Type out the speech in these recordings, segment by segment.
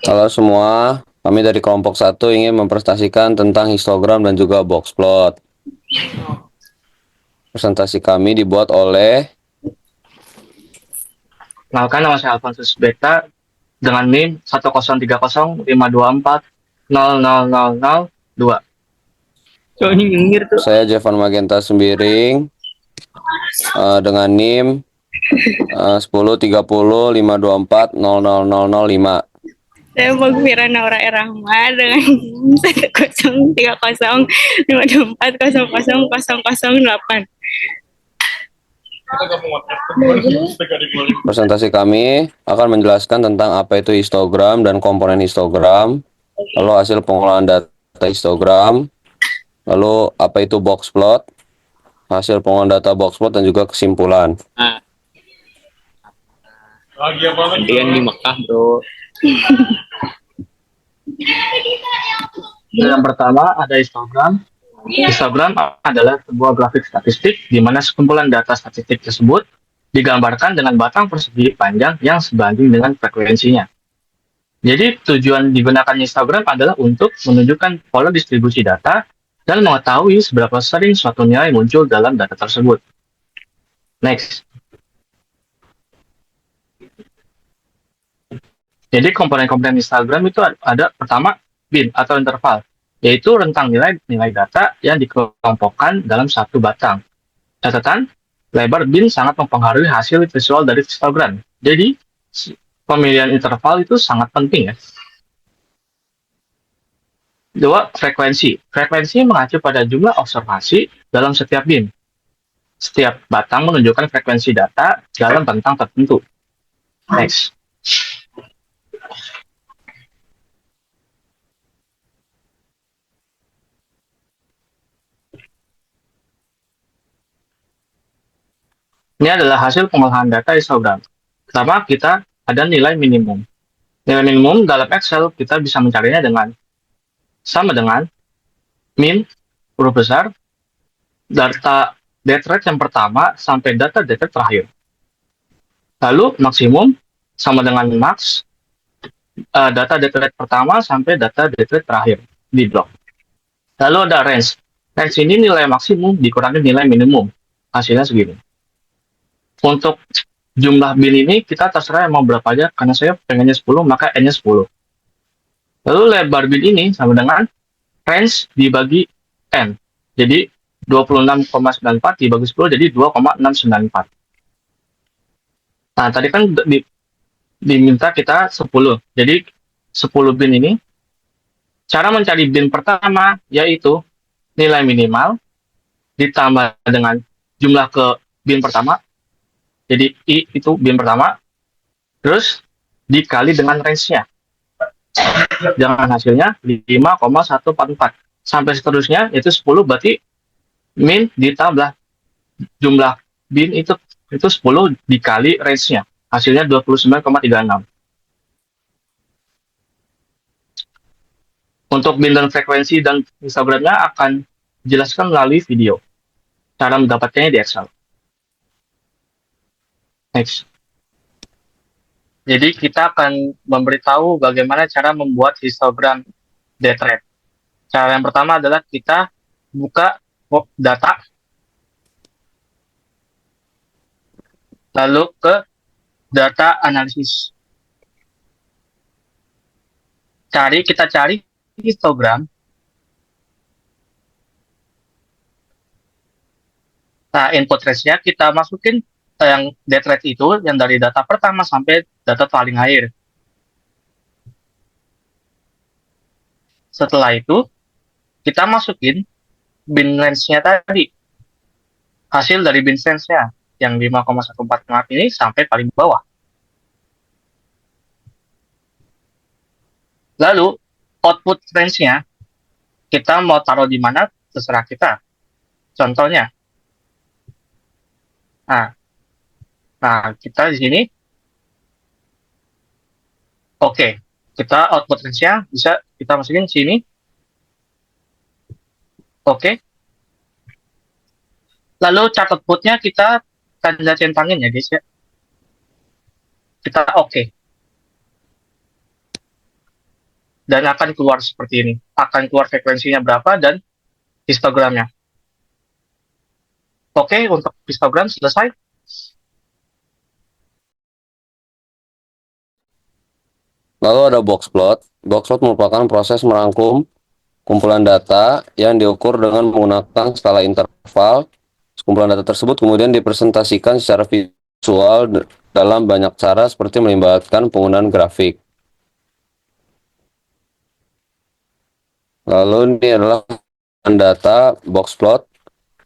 Halo semua, kami dari kelompok satu ingin mempresentasikan tentang histogram dan juga box plot. Presentasi kami dibuat oleh Kenalkan, nama saya Alfonsus Beta dengan NIM 1030054000002. So, ini nyengir tuh. saya Jevan Magenta Sembiring dengan NIM 103052400005. Saya Magfira Naura Rahma dengan 1030524008. Presentasi kami akan menjelaskan tentang apa itu histogram dan komponen histogram, lalu hasil pengolahan data histogram, lalu apa itu box plot, hasil pengolahan data box plot, dan juga kesimpulan. Kemudian di Mekah, bro. Yang pertama ada histogram. Histogram adalah sebuah grafik statistik di mana sekumpulan data statistik tersebut digambarkan dengan batang persegi panjang yang sebanding dengan frekuensinya. Jadi tujuan digunakan histogram adalah untuk menunjukkan pola distribusi data dan mengetahui seberapa sering suatu nilai muncul dalam data tersebut. Next. Jadi komponen-komponen histogram itu ada pertama bin atau interval, yaitu rentang nilai data yang dikelompokkan dalam satu batang. Catatan, lebar bin sangat mempengaruhi hasil visual dari histogram. Jadi, pemilihan interval itu sangat penting ya. Dua, frekuensi. Frekuensi mengacu pada jumlah observasi dalam setiap bin. Setiap batang menunjukkan frekuensi data dalam rentang tertentu. Next. Ini adalah hasil pengolahan data histogram. Pertama, kita ada nilai minimum. Nilai minimum dalam Excel kita bisa mencarinya dengan sama dengan min huruf besar data date rate yang pertama sampai data date rate terakhir. Lalu maksimum sama dengan max data date rate pertama sampai data date rate terakhir di blok. Lalu ada range. Range ini nilai maksimum dikurangi nilai minimum. Hasilnya segini. Untuk jumlah bin ini kita terserah mau berapa aja, karena saya pengennya 10 maka n-nya 10. Lalu lebar bin ini sama dengan range dibagi n. Jadi 26,94 dibagi 10 jadi 2,694. Nah, tadi kan diminta kita 10. Jadi 10 bin ini, cara mencari bin pertama yaitu nilai minimal ditambah dengan jumlah ke bin pertama. Jadi I itu bin pertama, terus dikali dengan range-nya. Dengan hasilnya 5,144. Sampai seterusnya, yaitu 10, berarti min ditambah jumlah bin itu 10 dikali range-nya. Hasilnya 29,36. Untuk bin dan frekuensi dan histogramnya akan dijelaskan melalui video. Cara mendapatkannya di Excel. Next. Jadi kita akan memberitahu bagaimana cara membuat histogram date rate. Cara yang pertama adalah kita buka data, lalu ke data analisis. Kita cari histogram. Nah, input range-nya kita masukin yang date rate itu yang dari data pertama sampai data paling akhir. Setelah itu, kita masukin bin range-nya tadi. Hasil dari bin range-nya yang 5,144 ini sampai paling bawah. Lalu, output range-nya kita mau taruh di mana, terserah kita. Contohnya, nah kita di sini, oke, kita output range-nya bisa kita masukin di sini. Oke. Lalu chart output-nya kita tanda centangin ya guys ya. Kita oke. dan akan keluar seperti ini. Akan keluar frekuensinya berapa dan histogramnya. Oke, untuk histogram selesai. Lalu ada box plot. Box plot merupakan proses merangkum kumpulan data yang diukur dengan menggunakan skala interval. Kumpulan data tersebut kemudian dipresentasikan secara visual dalam banyak cara seperti melibatkan penggunaan grafik. Lalu ini adalah data box plot.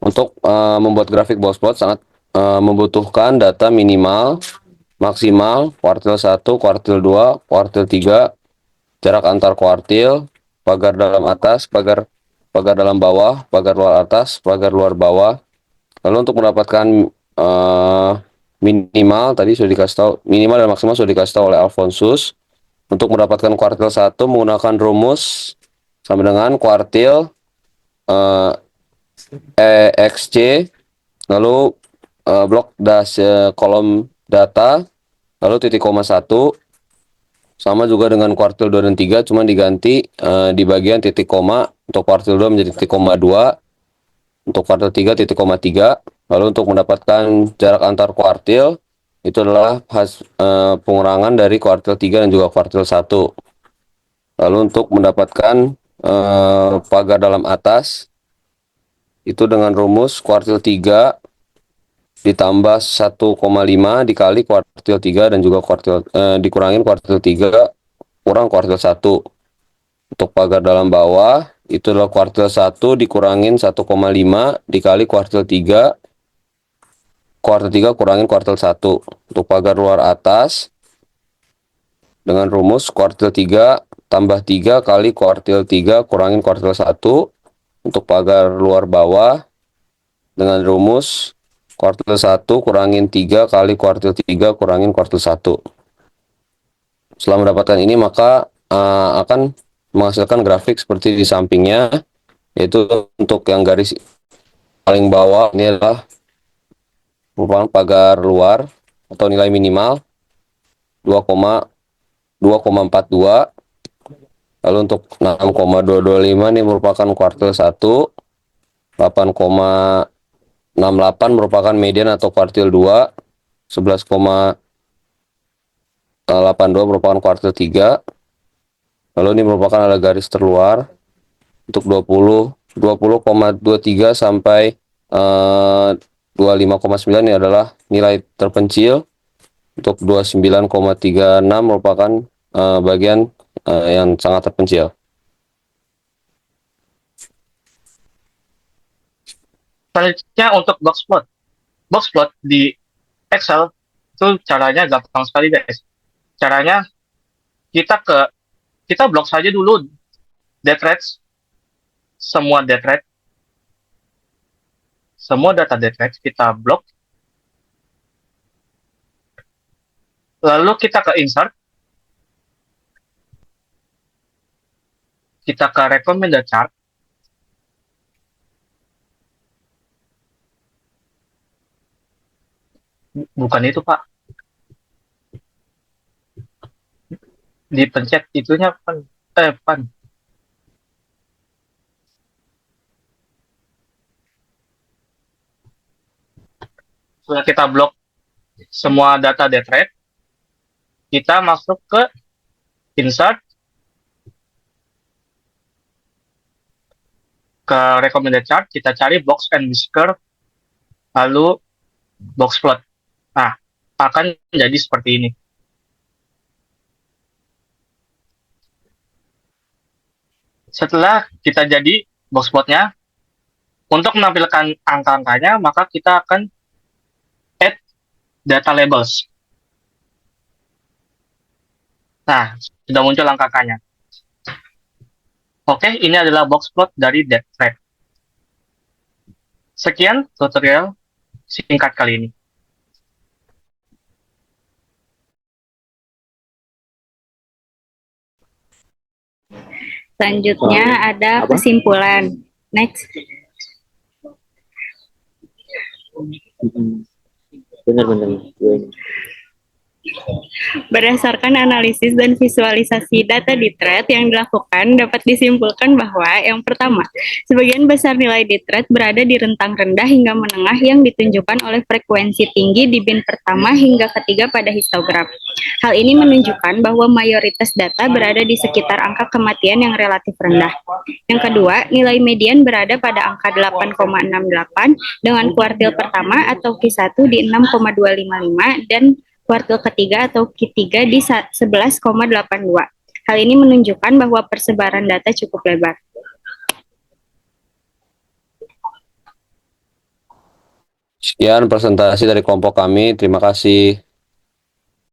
Untuk membuat grafik box plot sangat membutuhkan data minimal, maksimal, kuartil 1, kuartil 2, kuartil 3, jarak antar kuartil, pagar dalam atas, pagar dalam bawah, pagar luar atas, pagar luar bawah. Lalu untuk mendapatkan minimal tadi sudah dikasih tahu, minimal dan maksimal sudah dikasih tahu oleh Alfonsus. Untuk mendapatkan kuartil 1 menggunakan rumus sama dengan kuartil EXC, lalu blok kolom data, lalu titik koma 1, sama juga dengan kuartil 2 dan 3, cuma diganti di bagian titik koma. Untuk kuartil 2 menjadi titik koma 2, untuk kuartil 3 titik koma 3. Lalu untuk mendapatkan jarak antar kuartil, itu adalah pengurangan dari kuartil 3 dan juga kuartil 1. Lalu untuk mendapatkan pagar dalam atas, itu dengan rumus kuartil 3 ditambah 1,5 dikali kuartil 3 dan juga dikurangin kuartil 3 kurang kuartil 1. Untuk pagar dalam bawah, itu adalah kuartil 1 dikurangin 1,5 dikali kuartil 3, kuartil 3 kurangin kuartil 1. Untuk pagar luar atas, dengan rumus kuartil 3 tambah 3 kali kuartil 3 kurangin kuartil 1. Untuk pagar luar bawah, dengan rumus kuartil 1 kurangin 3 kali kuartil 3 kurangin kuartil 1. Setelah mendapatkan ini, maka akan menghasilkan grafik seperti di sampingnya, yaitu untuk yang garis paling bawah ini adalah merupakan pagar luar atau nilai minimal 2,42. Lalu untuk 6,225 ini merupakan kuartil 1, 8,68 merupakan median atau kuartil 2, 11,82 merupakan kuartil 3. Lalu ini merupakan ada garis terluar untuk 20,23 sampai 25,9 ini adalah nilai terpencil. Untuk 29,36 merupakan bagian yang sangat terpencil. Selanjutnya untuk box plot. Box plot di Excel itu caranya gampang sekali, guys. Caranya kita blok saja dulu date range, semua data date range kita blok. Lalu kita ke insert, kita ke recommended chart. Bukan itu, Pak. Dipencet itunya pan. Setelah kita blok semua data date range, kita masuk ke insert, ke recommended chart, kita cari box and whisker, lalu box plot. Nah, akan jadi seperti ini. Setelah kita jadi box plotnya, untuk menampilkan angka-angkanya, maka kita akan add data labels. Nah, sudah muncul angka-angkanya. Oke, ini adalah box plot dari date range. Sekian tutorial singkat kali ini. Selanjutnya ada kesimpulan. Next. Benar-benar. Berdasarkan analisis dan visualisasi data di thread yang dilakukan, dapat disimpulkan bahwa yang pertama, sebagian besar nilai di thread berada di rentang rendah hingga menengah yang ditunjukkan oleh frekuensi tinggi di bin pertama hingga ketiga pada histogram. Hal ini menunjukkan bahwa mayoritas data berada di sekitar angka kematian yang relatif rendah. Yang kedua, nilai median berada pada angka 8,68 dengan kuartil pertama atau Q1 di 6,255 dan kuartil ketiga atau Q3 di 11,82. Hal ini menunjukkan bahwa persebaran data cukup lebar. Sekian presentasi dari kelompok kami. Terima kasih.